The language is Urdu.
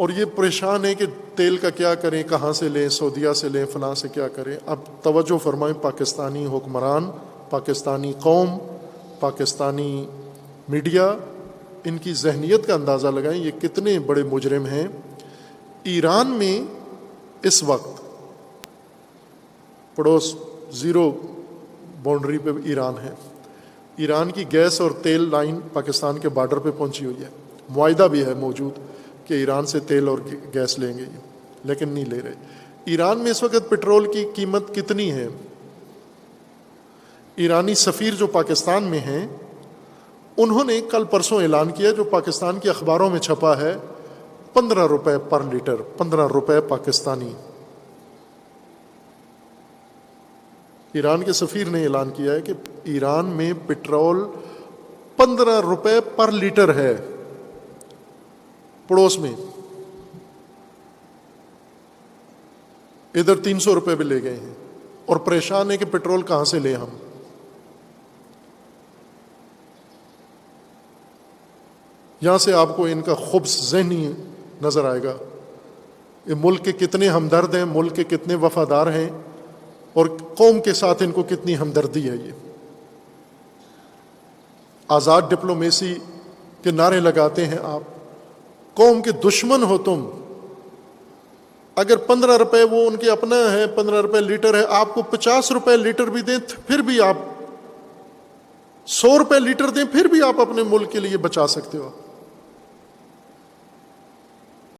اور یہ پریشان ہے کہ تیل کا کیا کریں، کہاں سے لیں، سعودیہ سے لیں، فلاں سے کیا کریں۔ اب توجہ فرمائیں، پاکستانی حکمران، پاکستانی قوم، پاکستانی میڈیا، ان کی ذہنیت کا اندازہ لگائیں، یہ کتنے بڑے مجرم ہیں۔ ایران میں اس وقت پڑوس زیرو باؤنڈری پہ ایران ہے، ایران کی گیس اور تیل لائن پاکستان کے بارڈر پہ پہنچی ہوئی ہے، معاہدہ بھی ہے موجود کہ ایران سے تیل اور گیس لیں گے، لیکن نہیں لے رہے۔ ایران میں اس وقت پٹرول کی قیمت کتنی ہے؟ ایرانی سفیر جو پاکستان میں ہیں، انہوں نے کل پرسوں اعلان کیا، جو پاکستان کی اخباروں میں چھپا ہے، 15 روپے پر لیٹر، 15 روپے پاکستانی۔ ایران کے سفیر نے اعلان کیا ہے کہ ایران میں پٹرول 15 روپے پر لیٹر ہے، پڑوس میں ادھر 300 روپے بھی لے گئے ہیں، اور پریشان ہے کہ پٹرول کہاں سے لیں ہم۔ یہاں سے آپ کو ان کا خبث ذہنی نظر آئے گا، یہ ملک کے کتنے ہمدرد ہیں، ملک کے کتنے وفادار ہیں، اور قوم کے ساتھ ان کو کتنی ہمدردی ہے۔ یہ آزاد ڈپلومیسی کے نعرے لگاتے ہیں آپ، قوم کے دشمن ہو تم، اگر 15 روپے وہ ان کے اپنا ہے، 15 روپے لیٹر ہے، آپ کو 50 روپے لیٹر بھی دیں پھر بھی آپ 100 روپے لیٹر دیں پھر بھی آپ اپنے ملک کے لیے بچا سکتے ہو۔